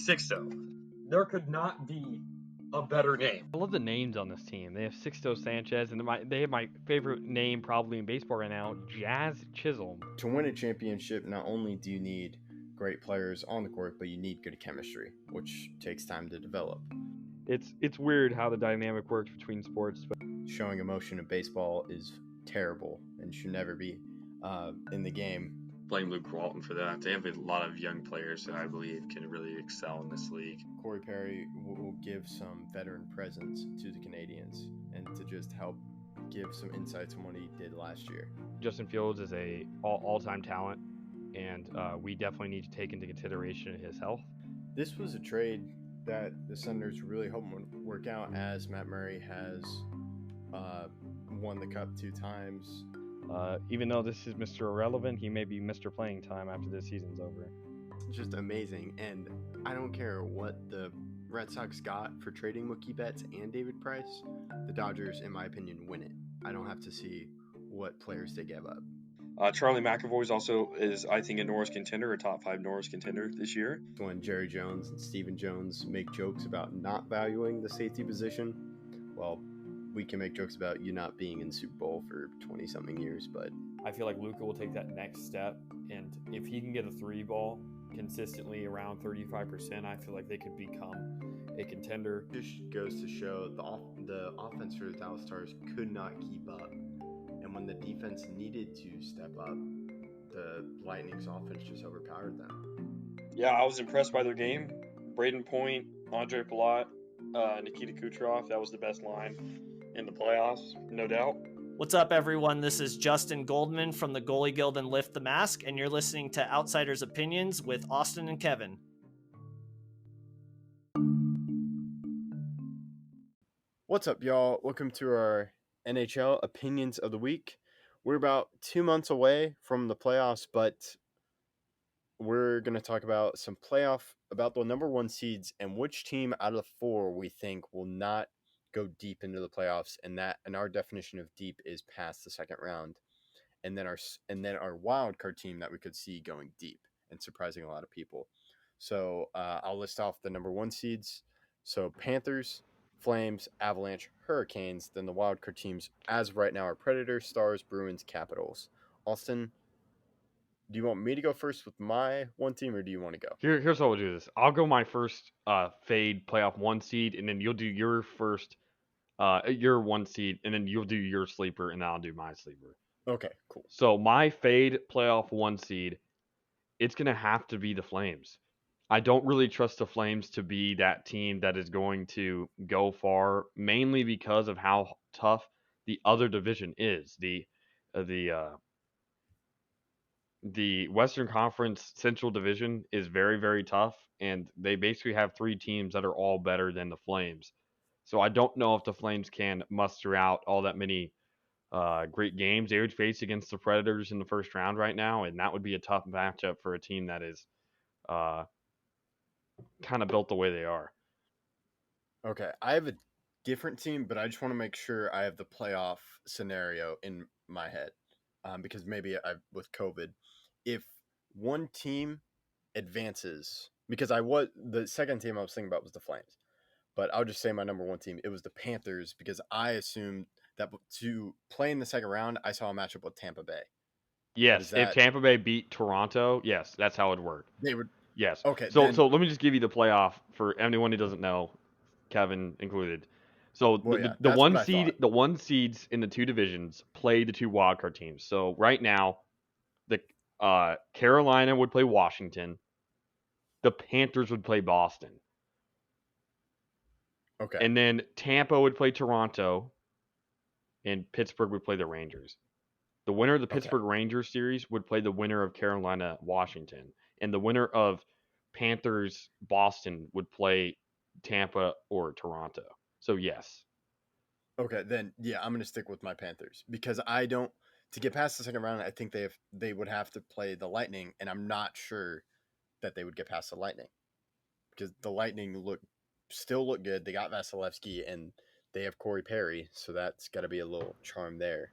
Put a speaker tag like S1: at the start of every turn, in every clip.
S1: Sixto. There could not be a better name.
S2: I love the names on this team. They have Sixto Sanchez, and they have my favorite name probably in baseball right now, Jazz Chisholm.
S3: To win a championship, not only do you need great players on the court, but you need good chemistry, which takes time to develop.
S2: It's weird how the dynamic works between sports, but
S3: showing emotion in baseball is terrible and should never be in the game.
S1: Blame Luke Walton for that. They have a lot of young players that I believe can really excel in this league.
S3: Corey Perry will give some veteran presence to the Canadians and to just help give some insights on what he did last year.
S2: Justin Fields is a all-time talent, and we definitely need to take into consideration his health.
S3: This was a trade that the Senators really hope would work out, as Matt Murray has won the Cup 2 times.
S2: Even though this is Mr. Irrelevant, he may be Mr. Playing Time after this season's over.
S3: Just amazing, and I don't care what the Red Sox got for trading Mookie Betts and David Price. The Dodgers, in my opinion, win it. I don't have to see what players they gave up.
S1: Charlie McAvoy also is, I think, a Norris contender, a top 5 Norris contender this year.
S3: When Jerry Jones and Stephen Jones make jokes about not valuing the safety position, well, we can make jokes about you not being in Super Bowl for 20-something years, but
S4: I feel like Luka will take that next step, and if he can get a 3 ball consistently around 35%, I feel like they could become a contender.
S3: It just goes to show the offense for the Dallas Stars could not keep up, and when the defense needed to step up, the Lightning's offense just overpowered them.
S1: Yeah, I was impressed by their game. Braden Point, Andre Palat, Nikita Kucherov, that was the best line in the playoffs, no doubt.
S5: What's up, everyone? This is Justin Goldman from the Goalie Guild and Lift the Mask, and you're listening to Outsiders Opinions with Austin and Kevin.
S3: What's up, y'all? Welcome to our NHL Opinions of the Week. We're about 2 months away from the playoffs, but we're going to talk about about the number 1 seeds and which team out of the 4 we think will not go deep into the playoffs, and our definition of deep is past the second round, and then our wild card team that we could see going deep and surprising a lot of people. So I'll list off the number 1 seeds. So Panthers, Flames, Avalanche, Hurricanes. Then the wild card teams as of right now are Predators, Stars, Bruins, Capitals. Austin, do you want me to go first with my 1 team, or do you want to go?
S2: Here's how we'll do this. I'll go my first fade playoff 1 seed, and then you'll do your first your 1 seed, and then you'll do your sleeper, and then I'll do my sleeper.
S3: Okay, cool.
S2: So my fade playoff 1 seed, it's going to have to be the Flames. I don't really trust the Flames to be that team that is going to go far, mainly because of how tough the other division is. The Western Conference Central Division is very, very tough, and they basically have 3 teams that are all better than the Flames. So I don't know if the Flames can muster out all that many great games. They would face against the Predators in the first round right now, and that would be a tough matchup for a team that is kind of built the way they are.
S3: Okay, I have a different team, but I just want to make sure I have the playoff scenario in my head, because maybe with COVID, if one team advances, because the second team I was thinking about was the Flames, but I'll just say my number 1 team. It was the Panthers, because I assumed that to play in the second round, I saw a matchup with Tampa Bay.
S2: Yes, if Tampa Bay beat Toronto, yes, that's how it would work.
S3: They would.
S2: Yes.
S3: Okay.
S2: So let me just give you the playoff for anyone who doesn't know, Kevin included. So the 1 seeds in the 2 divisions play the 2 wildcard teams. So right now, the Carolina would play Washington. The Panthers would play Boston.
S3: Okay.
S2: And then Tampa would play Toronto, and Pittsburgh would play the Rangers. The winner of the Pittsburgh Rangers series would play the winner of Carolina Washington, and the winner of Panthers Boston would play Tampa or Toronto. So yes.
S3: Okay, then yeah, I'm going to stick with my Panthers, because to get past the second round, I think they would have to play the Lightning, and I'm not sure that they would get past the Lightning, because the Lightning still look good. They got Vasilevsky, and they have Corey Perry, so that's got to be a little charm there.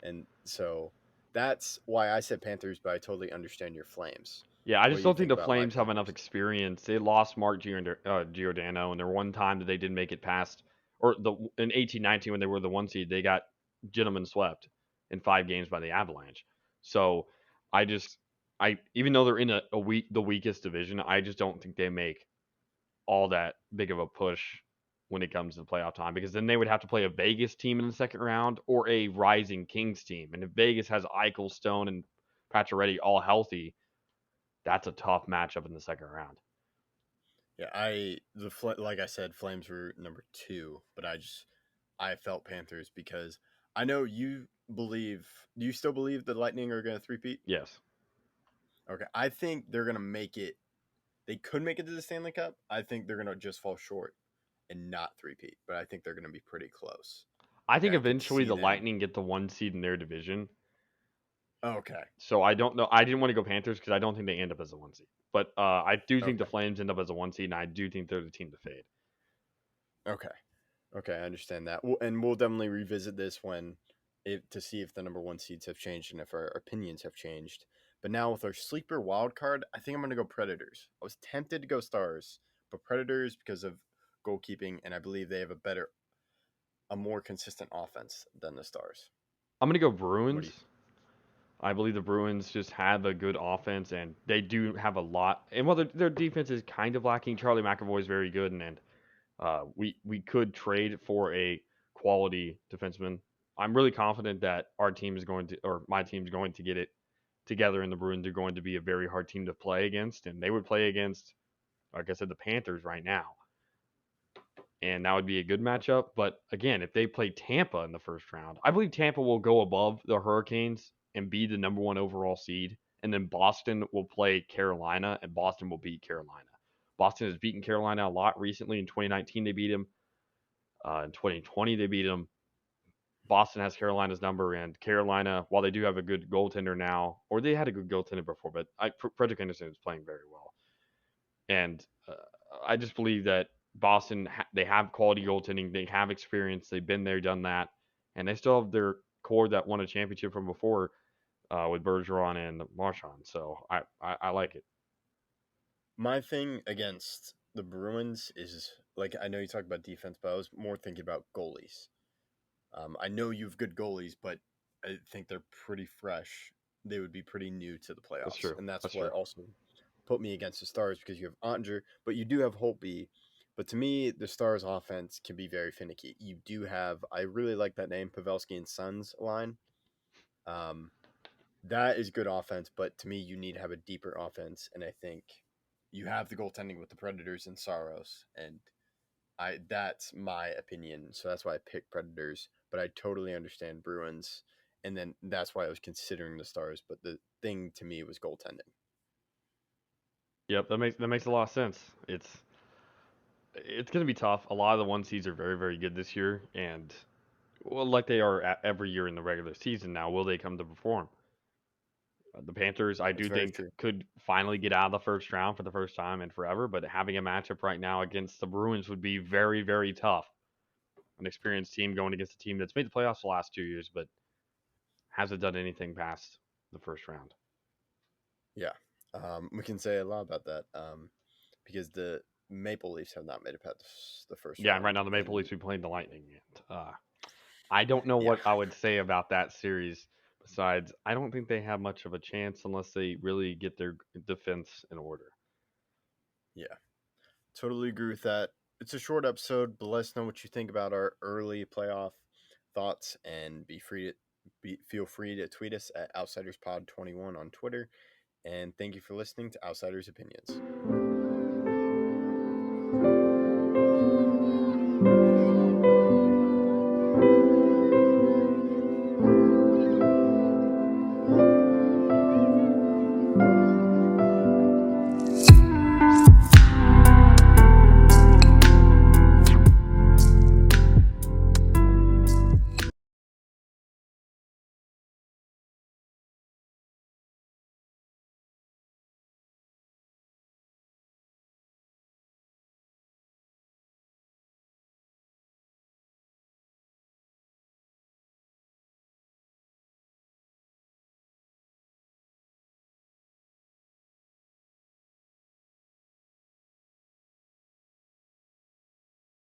S3: And so that's why I said Panthers, but I totally understand your Flames.
S2: Yeah, I
S3: What
S2: just
S3: do you
S2: don't think
S3: think
S2: the
S3: about my
S2: Flames have enough
S3: Panthers?
S2: experience. They lost Mark Giordano, and there one time that they didn't make it past, or in 18-19 when they were the 1 seed, they got gentlemen swept in 5 games by the Avalanche. So I just, even though they're in the weakest division, I just don't think they make all that big of a push when it comes to playoff time, because then they would have to play a Vegas team in the second round or a Rising Kings team. And if Vegas has Eichel, Stone, and Pacioretty all healthy, that's a tough matchup in the second round.
S3: Yeah, like I said, Flames were number 2, but I felt Panthers because I know you believe. Do you still believe the Lightning are going to three-peat?
S2: Yes.
S3: Okay, I think they're going to make it. They could make it to the Stanley Cup. I think they're going to just fall short and not three-peat, but I think they're going to be pretty close.
S2: I think
S3: And I could
S2: eventually
S3: see
S2: the
S3: them.
S2: Lightning get the 1 seed in their division.
S3: Okay.
S2: So I don't know. I didn't want to go Panthers because I don't think they end up as a 1 seed. But I do think the
S3: Okay.
S2: Flames end up as a 1 seed, and I do think they're the team to fade.
S3: Okay. Okay, I understand that. And we'll definitely revisit this to see if the number 1 seeds have changed and if our opinions have changed. But now with our sleeper wild card, I think I'm going to go Predators. I was tempted to go Stars, but Predators because of goalkeeping, and I believe they have a more consistent offense than the Stars.
S2: I'm going to go
S3: What do
S2: Bruins.
S3: you?
S2: I believe the Bruins just have a good offense, and they do have a lot. And while their defense is kind of lacking, Charlie McAvoy is very good, and we could trade for a quality defenseman. I'm really confident that our team is going to, or my team is going to get it together, and the Bruins are going to be a very hard team to play against, and they would play against, like I said, the Panthers right now, and that would be a good matchup. But again, if they play Tampa in the first round, I believe Tampa will go above the Hurricanes and be the number 1 overall seed, and then Boston will play Carolina, and Boston will beat Carolina. Boston has beaten Carolina a lot recently. In 2019, they beat them. In 2020, they beat them. Boston has Carolina's number, and Carolina, while they do have a good goaltender now, or they had a good goaltender before, but Frederick Anderson is playing very well. And I just believe that Boston, they have quality goaltending, they have experience, they've been there, done that, and they still have their core that won a championship from before with Bergeron and Marchand. So I like it.
S3: My thing against the Bruins is like I know you talk about defense, but I was more thinking about goalies. I know you have good goalies, but I think they're pretty fresh. They would be pretty new to the
S2: That's
S3: playoffs,
S2: true.
S3: and that's
S2: That's
S3: what
S2: true.
S3: also put me against the Stars because you have Ottinger, but you do have Holtby. But to me, the Stars' offense can be very finicky. You do have, I really like that name, Pavelski and Sons line. That is good offense, but to me, you need to have a deeper offense, and I think you have the goaltending with the Predators and Saros, and that's my opinion. So that's why I picked Predators, but I totally understand Bruins, and then that's why I was considering the Stars. But the thing to me was goaltending.
S2: Yep, that makes a lot of sense. It's going to be tough. A lot of the 1 seeds are very, very good this year, and well, like they are every year in the regular season now, will they come to perform? The Panthers, I
S3: That's
S2: do
S3: very
S2: think,
S3: true.
S2: could finally get out of the first round for the first time in forever, but having a matchup right now against the Bruins would be very, very tough. An experienced team going against a team that's made the playoffs the last 2 years, but hasn't done anything past the first round.
S3: Yeah, we can say a lot about that because the Maple Leafs have not made it past the first
S2: Yeah, and
S3: round.
S2: right now the Maple
S3: And
S2: Leafs be playing the Lightning. And, I don't know
S3: yeah,
S2: what I would say about that series. Besides, I don't think they have much of a chance unless they really get their defense in order.
S3: yeah, totally agree with that. It's a short episode, but let us know what you think about our early playoff thoughts, and feel free to tweet us at OutsidersPod21 on Twitter. And thank you for listening to Outsiders Opinions.